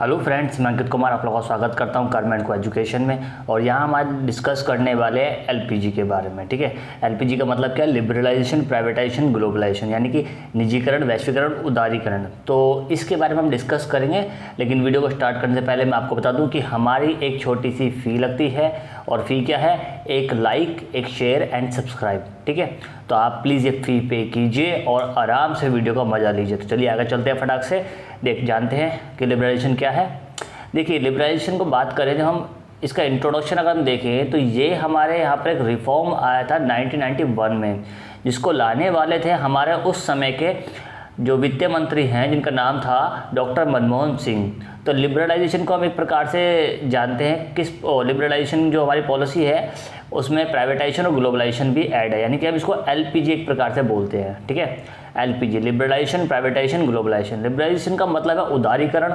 Hello friends, मैं अंकित कुमार आप लोगों का स्वागत करता हूं गवर्नमेंट को एजुकेशन में। और यहाँ हम आज डिस्कस करने वाले हैं एलपीजी के बारे में। ठीक है, एलपीजी का मतलब क्या है? लिबरलाइजेशन, प्राइवेटाइजेशन, ग्लोबलाइजेशन, यानी कि निजीकरण, वैश्वीकरण, उदारीकरण। तो इसके बारे में हम डिस्कस करेंगे। लेकिन वीडियो को स्टार्ट करने से पहले मैं आपको बता दूँ कि हमारी एक छोटी सी फ़ी लगती है। और फ़ी क्या है? एक लाइक, एक शेयर एंड सब्सक्राइब। ठीक है, तो आप प्लीज़ ये फ़ी पे कीजिए और आराम से वीडियो का मज़ा लीजिए। तो चलिए आगे चलते हैं फटाक से। जानते हैं कि लिबरलाइजेशन क्या है। देखिए, लिबरलाइजेशन को बात करें, जब हम इसका इंट्रोडक्शन अगर हम देखें तो ये हमारे यहाँ पर एक रिफॉर्म आया था 1991 में, जिसको लाने वाले थे हमारे उस समय के जो वित्त मंत्री हैं, जिनका नाम था डॉक्टर मनमोहन सिंह। तो लिबरलाइजेशन को हम एक प्रकार से जानते हैं किस लिबरलाइजेशन जो हमारी पॉलिसी है उसमें प्राइवेटाइजेशन और ग्लोबलाइजेशन भी ऐड है, यानी कि हम इसको एलपीजी एक प्रकार से बोलते हैं। ठीक है, LPG, liberalisation, privatisation, globalisation. Liberalisation का मतलब है उदारीकरण,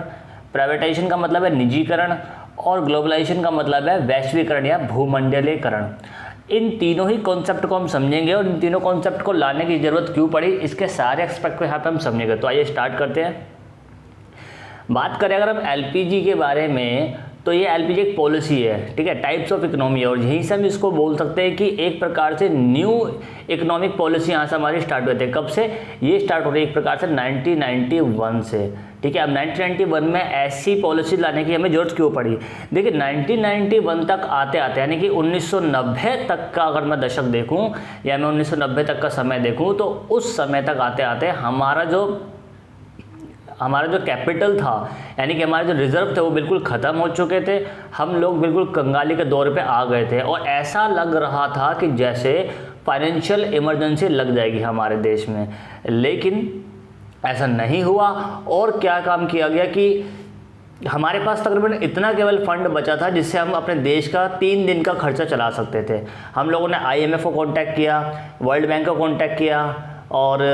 प्राइवेटाइजेशन का मतलब है निजीकरण और ग्लोबलाइजेशन का मतलब है वैश्वीकरण या भूमंडलीकरण। इन तीनों ही कॉन्सेप्ट को हम समझेंगे और इन तीनों कॉन्सेप्ट को लाने की ज़रूरत क्यों पड़ी, इसके सारे एक्सपेक्ट को यहाँ पे हम समझेंगे। तो आइए स्टार्ट करते हैं। बात करें अगर हम एलपीजी के बारे में, तो ये एलपीजी एक पॉलिसी है। ठीक है, टाइप्स ऑफ इकोनॉमी है और यहीं से हम इसको बोल सकते हैं कि एक प्रकार से न्यू इकोनॉमिक पॉलिसी यहाँ से हमारी स्टार्ट होती है। कब से ये स्टार्ट हो रही है? एक प्रकार से 1991 से। ठीक है, अब 1991 में ऐसी पॉलिसी लाने की हमें जरूरत क्यों पड़ी? देखिए, 1991 तक आते आते, यानी कि 1990 तक का अगर मैं दशक देखूं या मैं 1990 तक का समय देखूं, तो उस समय तक आते आते हमारा जो कैपिटल था, यानी कि हमारे जो रिजर्व थे, वो बिल्कुल ख़त्म हो चुके थे। हम लोग बिल्कुल कंगाली के दौर पे आ गए थे और ऐसा लग रहा था कि जैसे फाइनेंशियल इमरजेंसी लग जाएगी हमारे देश में। लेकिन ऐसा नहीं हुआ। और क्या काम किया गया कि हमारे पास तकरीबन इतना केवल फंड बचा था जिससे हम अपने देश का 3 दिन का खर्चा चला सकते थे। हम लोगों ने आईएमएफ को कांटेक्ट किया, वर्ल्ड बैंक को कांटेक्ट किया और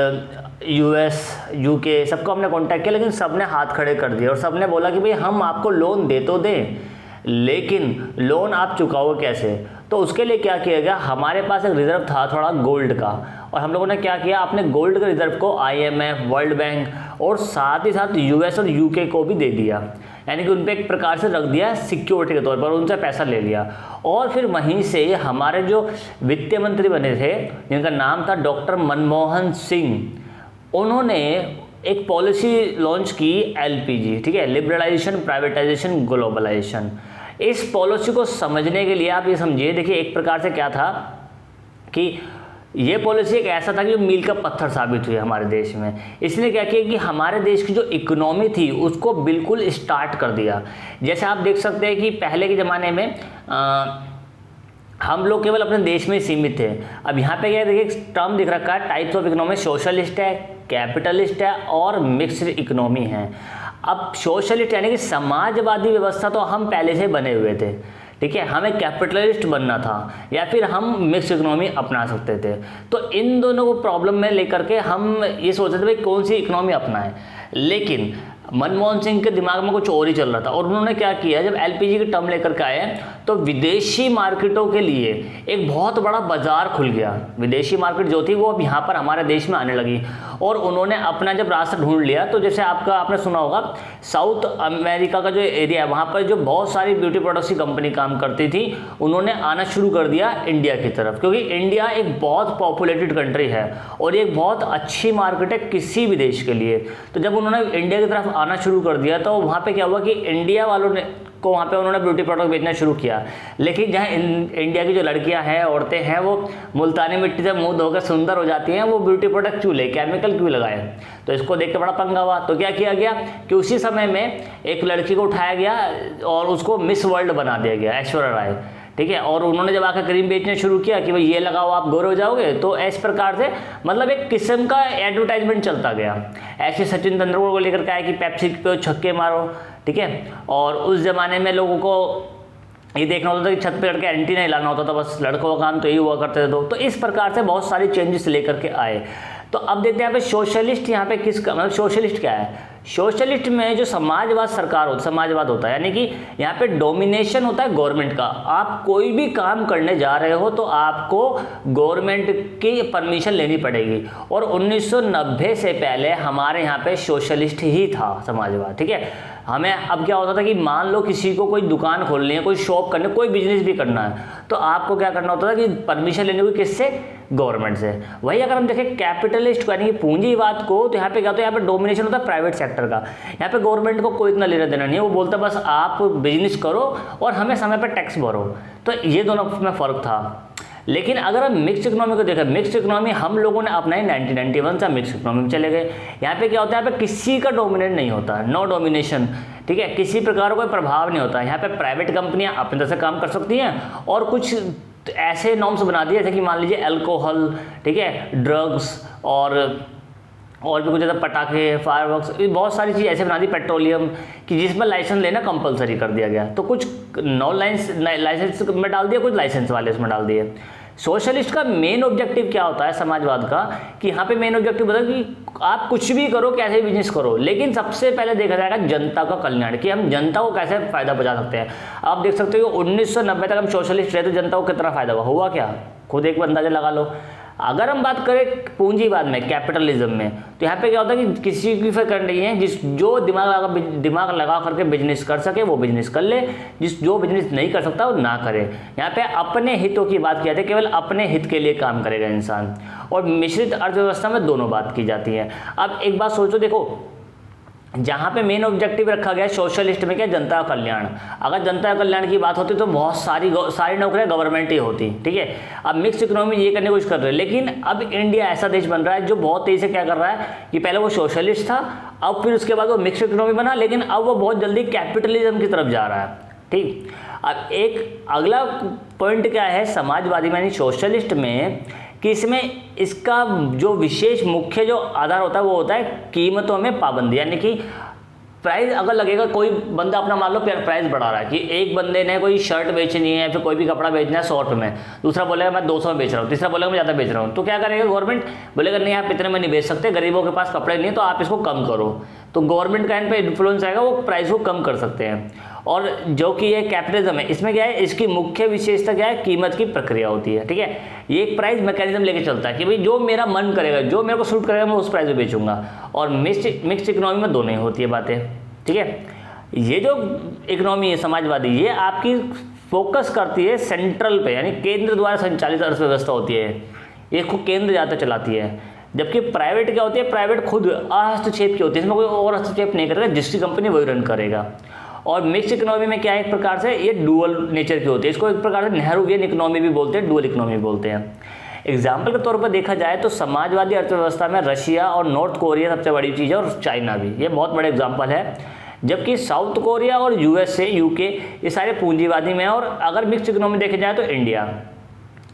यूएस, यूके, सबको हमने कांटेक्ट किया, लेकिन सब ने हाथ खड़े कर दिए और सब ने बोला कि भाई हम आपको लोन दे तो दें, लेकिन लोन आप चुकाओगे कैसे? तो उसके लिए क्या किया गया, हमारे पास एक रिज़र्व था थोड़ा गोल्ड का, और हम लोगों ने क्या किया, अपने गोल्ड के रिज़र्व को आईएमएफ, वर्ल्ड बैंक और साथ ही साथ यूएस और यूके को भी दे दिया। यानी कि उन पर एक प्रकार से रख दिया सिक्योरिटी के तौर पर, उनसे पैसा ले लिया। और फिर वहीं से हमारे जो वित्त मंत्री बने थे, जिनका नाम था डॉक्टर मनमोहन सिंह, उन्होंने एक पॉलिसी लॉन्च की एलपीजी। ठीक है, लिबरलाइजेशन, प्राइवेटाइजेशन, ग्लोबलाइजेशन। इस पॉलिसी को समझने के लिए आप ये समझिए, देखिए एक प्रकार से क्या था कि ये पॉलिसी एक ऐसा था कि मील का पत्थर साबित हुई हमारे देश में। इसने क्या किया कि हमारे देश की जो इकोनॉमी थी उसको बिल्कुल स्टार्ट कर दिया। जैसे आप देख सकते हैं कि पहले के ज़माने में हम लोग केवल अपने देश में सीमित थे। अब यहाँ पे क्या देखिए, टर्म दिख रखा है, टाइप्स ऑफ इकोनॉमी, सोशलिस्ट है, कैपिटलिस्ट है और मिक्स्ड इकोनॉमी है। अब सोशलिस्ट यानी कि समाजवादी व्यवस्था तो हम पहले से बने हुए थे। ठीक है, हमें कैपिटलिस्ट बनना था या फिर हम मिक्स इकोनॉमी अपना सकते थे। तो इन दोनों को प्रॉब्लम में लेकर के हम ये सोचते थे भाई कौन सी इकोनॉमी अपनाएं। लेकिन मनमोहन सिंह के दिमाग में कुछ और ही चल रहा था और उन्होंने क्या किया, जब एलपीजी की टर्म लेकर के आए तो विदेशी मार्केटों के लिए एक बहुत बड़ा बाजार खुल गया। विदेशी मार्केट जो थी वो अब यहाँ पर हमारे देश में आने लगी और उन्होंने अपना जब रास्ता ढूंढ लिया, तो जैसे आपने सुना होगा साउथ अमेरिका का जो एरिया है, वहाँ पर जो बहुत सारी ब्यूटी प्रोडक्ट्स की कंपनी काम करती थी, उन्होंने आना शुरू कर दिया इंडिया की तरफ, क्योंकि इंडिया एक बहुत पॉपुलेटेड कंट्री है और एक बहुत अच्छी मार्केट है किसी भी देश के लिए। तो जब उन्होंने इंडिया की तरफ आना शुरू कर दिया तो वहाँ पे क्या हुआ कि इंडिया वालों ने को वहाँ पे उन्होंने ब्यूटी प्रोडक्ट बेचना शुरू किया। लेकिन जहाँ इंडिया की जो लड़कियाँ हैं, औरतें हैं, वो मुल्तानी मिट्टी से मुंह धोकर सुंदर हो जाती हैं, वो ब्यूटी प्रोडक्ट क्यों ले, केमिकल क्यों लगाए? तो इसको देख के बड़ा पंगा हुआ। तो क्या किया गया कि उसी समय में एक लड़की को उठाया गया और उसको मिस वर्ल्ड बना दिया गया, ऐश्वर्या राय। ठीक है, और उन्होंने जब आकर क्रीम बेचना शुरू किया कि भाई ये लगाओ आप गोरे हो जाओगे, तो इस प्रकार से मतलब एक किस्म का एडवर्टाइजमेंट चलता गया। ऐसे सचिन तेंदुलकर को लेकर के आया कि पेप्सी पे छक्के मारो। ठीक है, और उस ज़माने में लोगों को ये देखना होता था कि छत पे लड़के एंटीना हिलाना होता था, बस लड़कों का काम तो यही हुआ करते थे। तो इस प्रकार से बहुत सारी चेंजेस लेकर के आए। तो अब देखते हैं यहाँ पे सोशलिस्ट, यहाँ पे किसका मतलब सोशलिस्ट क्या है? सोशलिस्ट में जो समाजवाद होता है, यानी कि यहाँ पे डोमिनेशन होता है गवर्नमेंट का। आप कोई भी काम करने जा रहे हो तो आपको गवर्नमेंट की परमिशन लेनी पड़ेगी। और 1990 से पहले हमारे यहाँ पे सोशलिस्ट ही था समाजवाद। ठीक है, हमें अब क्या होता था कि मान लो किसी को कोई दुकान खोलनी है, कोई शॉप करनी है, कोई बिजनेस भी करना है, तो आपको क्या करना होता था कि परमिशन लेने को किससे, गवर्नमेंट से। वही अगर हम देखें कैपिटलिस्ट यानी कि पूंजीवाद को, तो यहाँ पे क्या होता है, यहाँ पे डोमिनेशन होता है प्राइवेट सेक्टर का। यहाँ पे गवर्नमेंट को कोई इतना लेना देना नहीं है, वो बोलता बस आप बिजनेस करो और हमें समय पर टैक्स भरो। तो ये दोनों में फ़र्क था। लेकिन अगर हम मिक्स इकोनॉमी को देखें, मिक्स इकोनॉमी हम लोगों ने अपनाई 1991 से मिक्स इकोनॉमी में चले गए। यहाँ पे क्या होता है, यहाँ पे किसी का डोमिनेट नहीं होता, नो डोमिनेशन, ठीक है, किसी प्रकार का कोई प्रभाव नहीं होता। यहाँ पे प्राइवेट कंपनियाँ अपनी तरह से काम कर सकती हैं और कुछ ऐसे नॉर्म्स बना दिए जैसे कि मान लीजिए अल्कोहल, ठीक है, ड्रग्स और भी कुछ जैसे पटाखे, फायरवर्क्स, बहुत सारी चीज़ ऐसे बना दी, पेट्रोलियम, कि जिसमें लाइसेंस लेना कंपलसरी कर दिया गया। तो कुछ नॉन लाइसेंस में डाल दिया, कुछ लाइसेंस वाले इसमें डाल दिए। सोशलिस्ट का मेन ऑब्जेक्टिव क्या होता है, समाजवाद का, कि यहाँ पे मेन ऑब्जेक्टिव होता है कि आप कुछ भी करो, कैसे भी बिजनेस करो, लेकिन सबसे पहले देखा जाएगा जनता का कल्याण, कि हम जनता को कैसे फायदा पहुंचा सकते हैं। आप देख सकते हो 1990 तक हम सोशलिस्ट रहे तो जनता को कितना फायदा हुआ क्या, खुद एक अंदाजा लगा लो। अगर हम बात करें पूंजीवाद में, कैपिटलिज्म में, तो यहाँ पे क्या होता है कि किसी की फिक्र नहीं है, जो दिमाग लगा करके बिजनेस कर सके वो बिजनेस कर ले, जो बिजनेस नहीं कर सकता वो ना करे। यहाँ पे अपने हितों की बात की जाती है, केवल अपने हित के लिए काम करेगा इंसान। और मिश्रित अर्थव्यवस्था में दोनों बात की जाती है। अब एक बात सोचो, देखो जहाँ पे मेन ऑब्जेक्टिव रखा गया है सोशलिस्ट में क्या, जनता का कल्याण। अगर जनता का कल्याण की बात होती तो बहुत सारी नौकरियां गवर्नमेंट ही होती, ठीक है। अब मिक्स इकोनॉमी ये करने की कोशिश कर रहे हैं, लेकिन अब इंडिया ऐसा देश बन रहा है जो बहुत तेजी से क्या कर रहा है कि पहले वो सोशलिस्ट था, अब फिर उसके बाद वो मिक्स इकोनॉमी बना, लेकिन अब वो बहुत जल्दी कैपिटलिज्म की तरफ जा रहा है, ठीक। अब एक अगला पॉइंट क्या है समाजवादी में यानी सोशलिस्ट में, कि इसमें इसका जो विशेष मुख्य जो आधार होता है वो होता है कीमतों में पाबंदी। यानी कि प्राइस अगर लगेगा, कोई बंदा अपना मान लो प्राइस बढ़ा रहा है कि एक बंदे ने कोई शर्ट बेचनी है, फिर कोई भी कपड़ा बेचना है 100 रुपये में, दूसरा बोलेगा मैं 200 में बेच रहा हूँ, तीसरा बोलेगा मैं ज़्यादा बेच रहा हूँ, तो क्या करेगा गवर्नमेंट, बोलेगा नहीं आप इतने में नहीं बेच सकते, गरीबों के पास कपड़े नहीं है तो आप इसको कम करो। तो गवर्नमेंट का इन पर इन्फ्लुएंस आएगा, वो प्राइस को कम कर सकते हैं। और जो कि ये कैपिटलिज्म है, इसमें क्या है, इसकी मुख्य विशेषता क्या है, कीमत की प्रक्रिया होती है, ठीक है। ये एक प्राइस मैकेनिज्म लेके चलता है कि भाई जो मेरा मन करेगा, जो मेरे को सूट करेगा, मैं उस प्राइस में बेचूंगा। और मिक्स इकोनॉमी में दोनों ही होती है बातें, ठीक है। ये जो इकोनॉमी है समाजवादी, ये आपकी फोकस करती है सेंट्रल पे, यानी केंद्र द्वारा संचालित अर्थव्यवस्था होती है, ये खुद केंद्र ज़्यादा चलाती है। जबकि प्राइवेट क्या होती है, प्राइवेट खुद हस्तक्षेप की होती है, इसमें कोई और हस्तक्षेप नहीं करेगा, जिसकी कंपनी वही रन करेगा। और मिक्स इकोनॉमी में क्या है, एक प्रकार से ये डुअल नेचर की होती है, इसको एक प्रकार से नेहरूवियन इकोनॉमी भी बोलते हैं, डुअल इकोनॉमी बोलते हैं। एग्जाम्पल के तौर पर देखा जाए तो समाजवादी अर्थव्यवस्था में रशिया और नॉर्थ कोरिया सबसे बड़ी चीज़ है, और चाइना भी, ये बहुत बड़े एग्जाम्पल है। जबकि साउथ कोरिया और यूएसए, यूके, ये सारे पूंजीवादी में। और अगर मिक्स इकोनॉमी देखे जाए तो इंडिया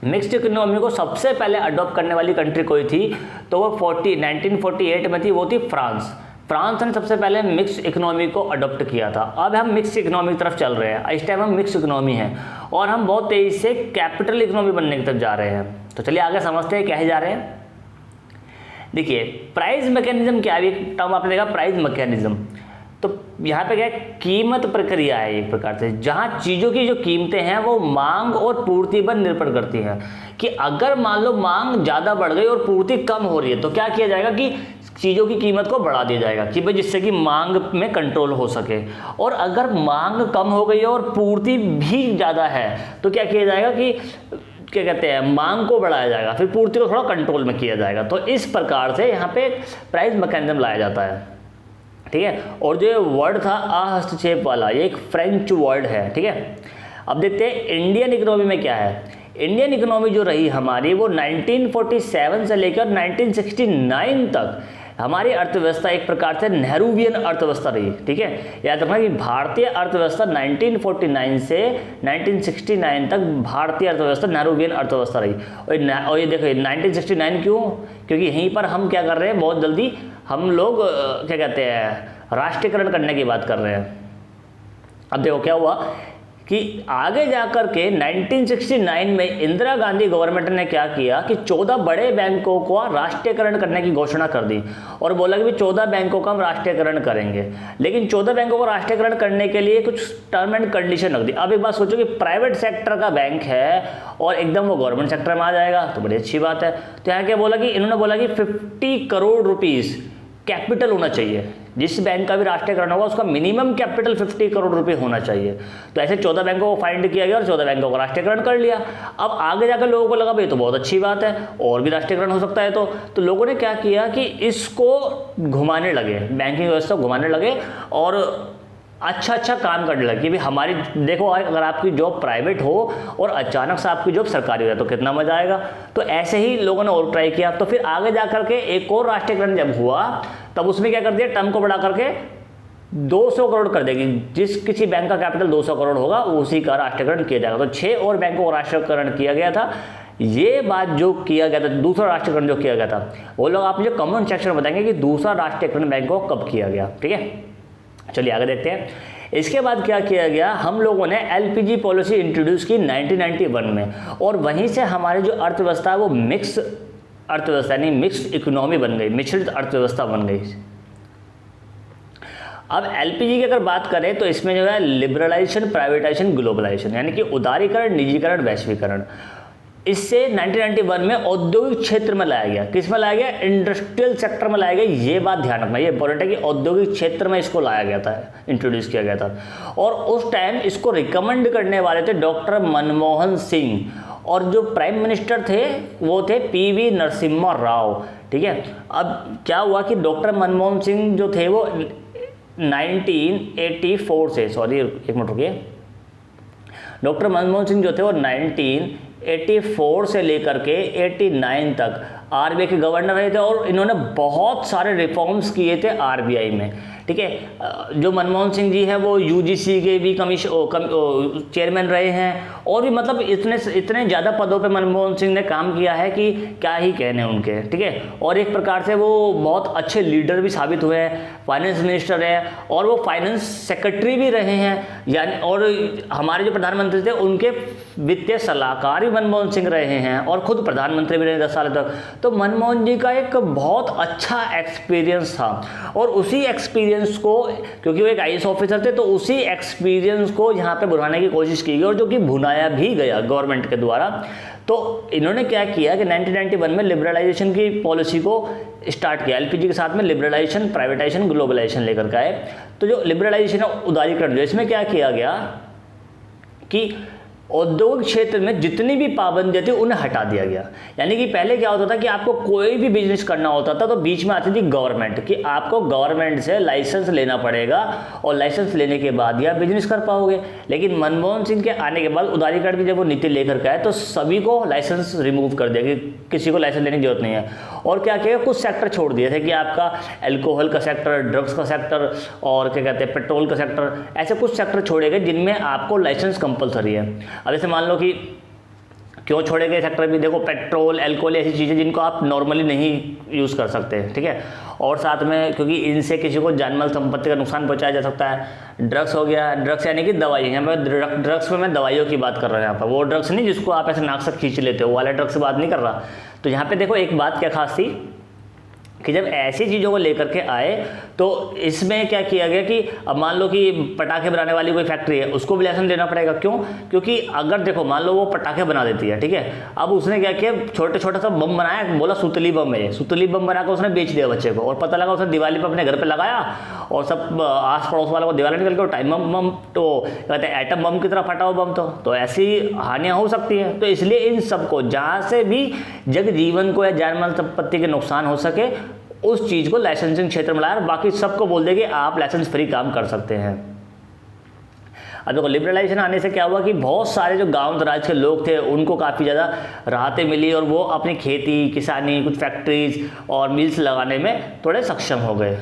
मिक्स्ड इकोनॉमी को सबसे पहले अडॉप्ट करने वाली कंट्री कोई थी तो वो 1948 में थी, वो थी फ्रांस। फ्रांस ने सबसे पहले मिक्स इकोनॉमी को अडॉप्ट किया था। अब हम मिक्स इकोनॉमी की तरफ चल रहे हैं, इस टाइम हम मिक्स इकोनॉमी हैं और हम बहुत तेज़ी से कैपिटल इकोनॉमी बनने की तरफ जा रहे हैं। तो चलिए आगे समझते हैं क्या है जा रहे हैं। देखिए प्राइस मैकेनिज्म क्या है, एक टर्म आपने देखा प्राइस मैकेनिज्म। तो यहाँ पे क्या है, कीमत प्रक्रिया है एक प्रकार से, जहाँ चीज़ों की जो कीमतें हैं वो मांग और पूर्ति पर निर्भर करती हैं। कि अगर मान लो मांग ज़्यादा बढ़ गई और पूर्ति कम हो रही है तो क्या किया जाएगा कि चीज़ों की कीमत को बढ़ा दिया जाएगा कि भाई जिससे कि मांग में कंट्रोल हो सके। और अगर मांग कम हो गई है और पूर्ति भी ज़्यादा है तो क्या किया जाएगा कि क्या कहते हैं, मांग को बढ़ाया जाएगा, फिर पूर्ति को थोड़ा कंट्रोल में किया जाएगा। तो इस प्रकार से यहाँ पे प्राइस मैकेनिज्म लाया जाता है, ठीक है। और जो ये वर्ड था अहस्तक्षेप वाला, ये एक फ्रेंच वर्ड है, ठीक है। अब देखते हैं इंडियन इकोनॉमी में क्या है। इंडियन इकोनॉमी जो रही हमारी वो 1947 से लेकर 1969 तक हमारी अर्थव्यवस्था एक प्रकार से नेहरूवियन अर्थव्यवस्था रही, ठीक है। याद रखना कि भारतीय अर्थव्यवस्था 1949 से 1969 तक भारतीय अर्थव्यवस्था नेहरूवियन अर्थव्यवस्था रही। और ये देखो 1969 क्यों, क्योंकि यहीं पर हम क्या कर रहे हैं, बहुत जल्दी हम लोग क्या कहते हैं राष्ट्रीयकरण करने की बात कर रहे हैं। अब देखो क्या हुआ कि आगे जाकर के 1969 में इंदिरा गांधी गवर्नमेंट ने क्या किया कि 14 बड़े बैंकों को राष्ट्रीयकरण करने की घोषणा कर दी और बोला कि 14 बैंकों का हम राष्ट्रीयकरण करेंगे। लेकिन 14 बैंकों को राष्ट्रीयकरण करने के लिए कुछ टर्म एंड कंडीशन रख दी। अब एक बात सोचो कि प्राइवेट सेक्टर का बैंक है और एकदम वो गवर्नमेंट सेक्टर में आ जाएगा तो बड़ी अच्छी बात है। तो यहाँ क्या बोला कि इन्होंने बोला कि 50 करोड़ रुपीज़ कैपिटल होना चाहिए, जिस बैंक का भी राष्ट्रीयकरण होगा उसका मिनिमम कैपिटल 50 करोड़ रुपए होना चाहिए। तो ऐसे 14 बैंकों को फाइंड किया गया और 14 बैंकों का राष्ट्रीयकरण कर लिया। अब आगे जाकर लोगों को लगा भाई तो बहुत अच्छी बात है, और भी राष्ट्रीयकरण हो सकता है। तो लोगों ने क्या किया कि इसको घुमाने लगे, बैंकिंग व्यवस्था घुमाने लगे और अच्छा काम करने लगे कि भाई हमारी देखो, अगर आपकी जॉब प्राइवेट हो और अचानक से आपकी जॉब सरकारी हो जाए तो कितना मजा आएगा। तो ऐसे ही लोगों ने और ट्राई किया। तो फिर आगे जा करके एक और राष्ट्रीयकरण जब हुआ तब उसमें क्या कर दिया, टर्म को बढ़ा करके 200 करोड़ कर देगी। जिस किसी बैंक का कैपिटल 200 करोड़ होगा उसी का राष्ट्रीयकरण किया जाएगा। तो 6 और बैंकों का राष्ट्रीयकरण किया गया था। ये बात जो किया गया था, दूसरा राष्ट्रीयकरण जो किया गया था, वो लोग आप मुझे कमेंट सेक्शन में बताएंगे कि दूसरा राष्ट्रीयकरण बैंकों को कब किया गया। ठीक है, चलिए आगे देखते हैं। इसके बाद क्या किया गया, हम लोगों ने एलपीजी पॉलिसी इंट्रोड्यूस की 1991 में, और वहीं से हमारी जो अर्थव्यवस्था है वो मिक्स अर्थव्यवस्था यानी मिक्स्ड इकोनॉमी बन गई, मिश्रित अर्थव्यवस्था बन गई। अब एलपीजी की अगर बात करें तो इसमें जो है लिबरलाइजेशन, प्राइवेटाइजेशन, ग्लोबलाइजेशन यानी कि उदारीकरण, निजीकरण, वैश्वीकरण, इससे 1991 में औद्योगिक क्षेत्र में लाया गया। किस में लाया गया, इंडस्ट्रियल सेक्टर में लाया गया। ये बात ध्यान रखना, ये इंपॉर्टेंट है कि औद्योगिक क्षेत्र में इसको लाया गया था, इंट्रोड्यूस किया गया था। और उस टाइम इसको रिकमेंड करने वाले थे डॉक्टर मनमोहन सिंह, और जो प्राइम मिनिस्टर थे वो थे पीवी नरसिम्हा राव। ठीक है, अब क्या हुआ कि डॉक्टर मनमोहन सिंह जो थे वो 1984 से, सॉरी एक मिनट रुकिए, डॉक्टर मनमोहन सिंह जो थे वो 1984 से लेकर के 89 तक आरबीआई के गवर्नर रहे थे, और इन्होंने बहुत सारे रिफॉर्म्स किए थे आरबीआई में। ठीक है, जो मनमोहन सिंह जी हैं वो यूजीसी के भी चेयरमैन रहे हैं, और भी मतलब इतने ज़्यादा पदों पे मनमोहन सिंह ने काम किया है कि क्या ही कहने उनके। ठीक है, और एक प्रकार से वो बहुत अच्छे लीडर भी साबित हुए हैं, फाइनेंस मिनिस्टर है और वो फाइनेंस सेक्रेटरी भी रहे हैं, यानी और हमारे जो प्रधानमंत्री थे उनके वित्तीय सलाहकार भी मनमोहन सिंह रहे हैं, और खुद प्रधानमंत्री भी रहे 10 साल तक। तो मनमोहन जी का एक बहुत अच्छा एक्सपीरियंस था, और उसी एक्सपीरियंस को, क्योंकि वो एक आईएएस ऑफिसर थे, तो उसी एक्सपीरियंस को यहाँ पे भुनाने की कोशिश की गई, और जो कि भुनाया भी गया गवर्नमेंट के द्वारा। तो इन्होंने क्या किया कि 1991 में लिबरलाइजेशन की पॉलिसी को स्टार्ट किया, एलपीजी के साथ में लिबरलाइजेशन, प्राइवेटाइजेशन, ग्लोबलाइजेशन लेकर के आए। तो जो लिबरलाइजेशन है, उदारीकरण, जो इसमें क्या किया गया कि औद्योगिक क्षेत्र में जितनी भी पाबंदियां थी उन्हें हटा दिया गया। यानी कि पहले क्या होता था कि आपको कोई भी बिजनेस करना होता था तो बीच में आती थी गवर्नमेंट, कि आपको गवर्नमेंट से लाइसेंस लेना पड़ेगा, और लाइसेंस लेने के बाद ही आप बिजनेस कर पाओगे। लेकिन मनमोहन सिंह के आने के बाद उदारीकरण की जब वो नीति लेकर के आए तो सभी को लाइसेंस रिमूव कर दिया कि किसी को लाइसेंस लेने की जरूरत नहीं है। और क्या किया, कुछ सेक्टर छोड़ दिए थे कि आपका एल्कोहल का सेक्टर, ड्रग्स का सेक्टर, और क्या कहते हैं पेट्रोल का सेक्टर, ऐसे कुछ सेक्टर छोड़े गए जिनमें आपको लाइसेंस कंपलसरी है। अब जैसे मान लो कि क्यों छोड़े गए सेक्टर भी, देखो पेट्रोल, अल्कोहल ऐसी चीज़ें जिनको आप नॉर्मली नहीं यूज़ कर सकते। ठीक है, और साथ में क्योंकि इनसे किसी को जानमाल संपत्ति का नुकसान पहुंचाया जा सकता है। ड्रग्स हो गया, ड्रग्स यानी कि दवाई, यहाँ पर ड्रग्स में मैं दवाइयों की बात कर रहा हूँ। यहाँ पर वो ड्रग्स नहीं जिसको आप ऐसे नाक से खींच लेते हो, वाले ड्रग्स से बात नहीं कर रहा। तो यहाँ पे देखो एक बात क्या खास थी कि जब ऐसी चीज़ों को लेकर के आए तो इसमें क्या किया गया कि अब मान लो कि पटाखे बनाने वाली कोई फैक्ट्री है, उसको भी लाइसेंस देना पड़ेगा। क्यों? क्योंकि अगर देखो मान लो वो पटाखे बना देती है, ठीक है, अब उसने क्या किया, छोटा सा बम बनाया, बोला सुतली बम है, सुतली बम बनाकर उसने बेच दिया बच्चे को, और पता लगा उसने दिवाली पर अपने घर पर लगाया और सब आस पड़ोस वालों को दिवाली निकल के टाइम बम तो कहते हैं एटम बम की तरह फटा हुआ बम, तो ऐसी हानियाँ हो सकती हैं। तो इसलिए इन सबको जहाँ से भी जग जीवन को या जानमाल संपत्ति के नुकसान हो सके उस चीज़ को लाइसेंसिंग क्षेत्र में लाया, बाकी सबको बोल दे कि आप लाइसेंस फ्री काम कर सकते हैं। अब देखो लिबरलाइजेशन आने से क्या हुआ कि बहुत सारे जो गांव दराज के लोग थे उनको काफ़ी ज़्यादा राहतें मिली, और वो अपनी खेती, किसानी, कुछ फैक्ट्रीज और मिल्स लगाने में थोड़े सक्षम हो गए।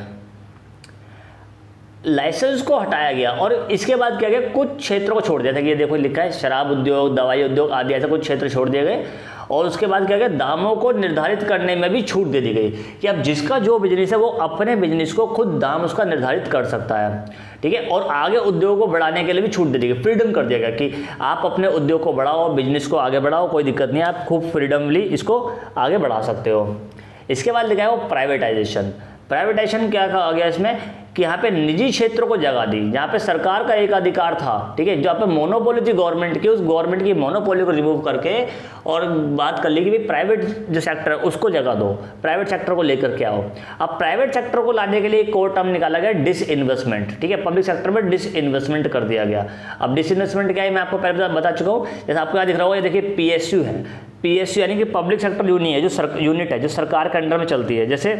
लाइसेंस को हटाया गया, और इसके बाद क्या गया, कुछ क्षेत्रों को छोड़ दिया था कि ये देखो लिखा है शराब उद्योग, दवाई उद्योग आदि, ऐसे कुछ क्षेत्र छोड़ दिए गए। और उसके बाद क्या गया, दामों को निर्धारित करने में भी छूट दे दी गई कि अब जिसका जो बिजनेस है वो अपने बिजनेस को खुद दाम उसका निर्धारित कर सकता है। ठीक है, और आगे उद्योग को बढ़ाने के लिए भी छूट दे दी गई, फ्रीडम कर दिया गया कि आप अपने उद्योग को बढ़ाओ, बिजनेस को आगे बढ़ाओ, कोई दिक्कत नहीं है, आप खूब फ्रीडमली इसको आगे बढ़ा सकते हो। इसके बाद लिखा है वो प्राइवेटाइजेशन। प्राइवेटाइजेशन क्या कहा गया इसमें कि यहाँ पे निजी क्षेत्रों को जगह दी, जहाँ पे सरकार का एक अधिकार था, ठीक है, जहाँ पे मोनोपोली थी गवर्नमेंट की, उस गवर्नमेंट की मोनोपोली को रिमूव करके और बात कर ली कि भाई प्राइवेट जो सेक्टर है उसको जगह दो, प्राइवेट सेक्टर को लेकर के आओ। अब प्राइवेट सेक्टर को लाने के लिए एक और टर्म निकाला गया, डिसइन्वेस्टमेंट, ठीक है, पब्लिक सेक्टर में डिसइन्वेस्टमेंट कर दिया गया। अब डिसइन्वेस्टमेंट क्या है मैं आपको पहले बता चुका हूँ, जैसे आपको यहाँ दिख रहा होगा, ये देखिए PSU है, PSU यानी कि पब्लिक सेक्टर यूनिट है जो सरकार के अंडर में चलती है। जैसे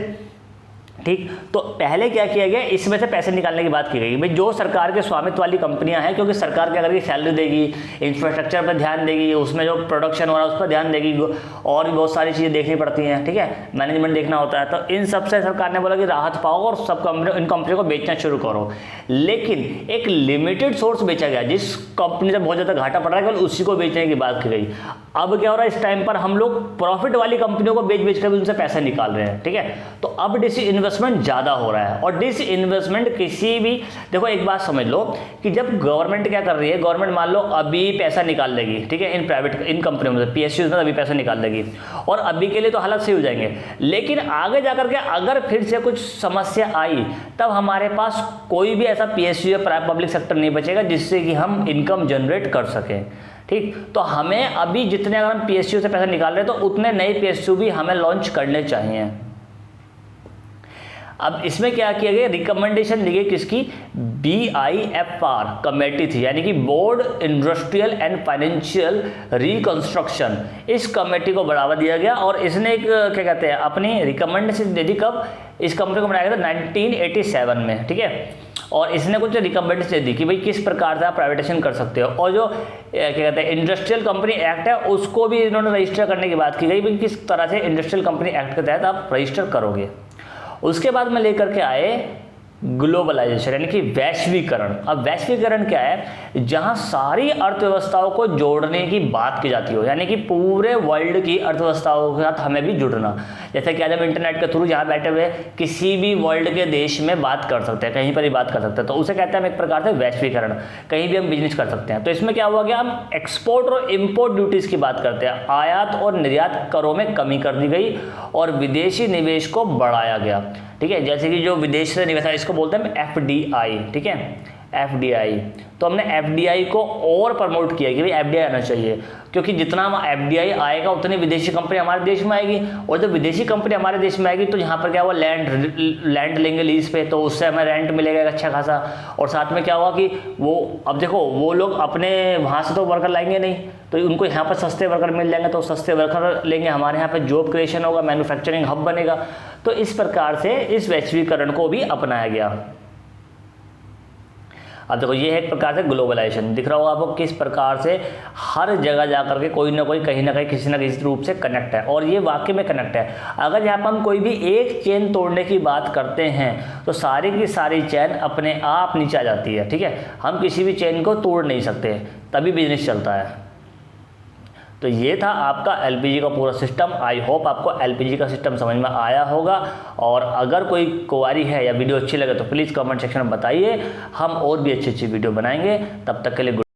ठीक, तो पहले क्या किया गया, इसमें से पैसे निकालने की बात की गई, भाई जो सरकार के स्वामित्व वाली कंपनियां हैं, क्योंकि सरकार क्या करेगी, सैलरी देगी, इंफ्रास्ट्रक्चर पर ध्यान देगी, उसमें जो प्रोडक्शन हो रहा है उस पर ध्यान देगी, और भी बहुत सारी चीज़ें देखनी पड़ती हैं, ठीक है, मैनेजमेंट देखना होता है। तो इन सब से सरकार ने बोला कि राहत पाओ और सब इन कंपनियों को बेचना शुरू करो। लेकिन एक लिमिटेड सोर्स बेचा गया, जिस कंपनी से बहुत ज़्यादा घाटा पड़ रहा है केवल उसी को बेचने की बात की गई। अब क्या हो रहा है, इस टाइम पर हम लोग प्रॉफिट वाली कंपनियों को बेच कर भी उनसे पैसा निकाल रहे हैं, ठीक है। तो अब डिसइन्वेस्टमेंट ज़्यादा हो रहा है, और डिसइन्वेस्टमेंट किसी भी, देखो एक बात समझ लो कि जब गवर्नमेंट क्या कर रही है, गवर्नमेंट मान लो अभी पैसा निकाल लेगी, ठीक है, इन कंपनियों में PSUs में अभी पैसा निकाल लेगी, और अभी के लिए तो हालात सही हो जाएंगे, लेकिन आगे जाकर के अगर फिर से कुछ समस्या आई, तब हमारे पास कोई भी ऐसा PSU या पब्लिक सेक्टर नहीं बचेगा जिससे कि हम इनकम जनरेट कर सकें, ठीक। तो हमें अभी जितने अगर हम PSU से पैसा निकाल रहे हैं तो उतने नए PSU भी हमें लॉन्च करने चाहिए। अब इसमें क्या किया गया, रिकमेंडेशन दी गई किसकी, BIFR कमेटी थी, यानी कि board industrial and financial reconstruction, इस कमेटी को बढ़ावा दिया गया, और इसने एक क्या कहते हैं अपनी रिकमेंडेशन दे दी। कब इस कंपनी को बनाया गया था, 1987 में, ठीक है, और इसने कुछ रिकमेंडेशन दे दी कि भाई किस प्रकार से आप प्राइवेटाइजेशन कर सकते हो, और जो क्या कहते हैं इंडस्ट्रियल कंपनी एक्ट है उसको भी इन्होंने रजिस्टर करने की बात की गई, भाई किस तरह से इंडस्ट्रियल कंपनी एक्ट के तहत आप रजिस्टर करोगे। उसके बाद में लेकर के आए ग्लोबलाइजेशन, यानी कि वैश्वीकरण। अब वैश्वीकरण क्या है, जहां सारी अर्थव्यवस्थाओं को जोड़ने की बात की जाती हो, यानी कि पूरे वर्ल्ड की अर्थव्यवस्थाओं के साथ हमें भी जुड़ना। जैसे कि आज हम इंटरनेट के थ्रू जहां बैठे हुए किसी भी वर्ल्ड के देश में बात कर सकते हैं, कहीं पर ही बात कर सकते हैं, तो उसे कहते हैं हम एक प्रकार से वैश्वीकरण, कहीं भी हम बिजनेस कर सकते हैं। तो इसमें क्या हुआ गया, हम एक्सपोर्ट और इम्पोर्ट ड्यूटीज़ की बात करते हैं, आयात और निर्यात करों में कमी कर दी गई और विदेशी निवेश को बढ़ाया गया, ठीक है। जैसे कि जो विदेश से निवेश है इसको बोलते हैं FDI, ठीक है, FDI। तो हमने FDI को और प्रमोट किया कि भाई FDI आना चाहिए, क्योंकि जितना FDI आएगा उतनी विदेशी कंपनी हमारे देश में आएगी, और जब विदेशी कंपनी हमारे देश में आएगी तो यहाँ पर क्या हुआ, लैंड लेंगे लीज पे, तो उससे हमें रेंट मिलेगा अच्छा खासा, और साथ में क्या हुआ कि वो, अब देखो वो लोग अपने वहाँ से तो वर्कर लाएंगे नहीं, तो उनको यहाँ पर सस्ते वर्कर मिल जाएंगे, तो सस्ते वर्कर लेंगे, हमारे यहाँ पर जॉब क्रिएशन होगा, मैन्युफैक्चरिंग हब बनेगा। तो इस प्रकार से इस वैश्वीकरण को भी अपनाया गया। अब देखो ये है एक प्रकार से ग्लोबलाइजेशन, दिख रहा होगा आपको किस प्रकार से हर जगह जाकर के कोई ना कोई कहीं ना कहीं किसी ना किसी रूप से कनेक्ट है, और ये वाकई में कनेक्ट है। अगर यहाँ पर हम कोई भी एक चेन तोड़ने की बात करते हैं तो सारी की सारी चेन अपने आप नीचे आ जाती है, ठीक है, हम किसी भी चेन को तोड़ नहीं सकते, तभी बिजनेस चलता है। तो ये था आपका LPG का पूरा सिस्टम। आई होप आपको LPG का सिस्टम समझ में आया होगा, और अगर कोई क्वेरी है या वीडियो अच्छी लगे तो प्लीज़ कमेंट सेक्शन में बताइए, हम और भी अच्छी अच्छी वीडियो बनाएंगे। तब तक के लिए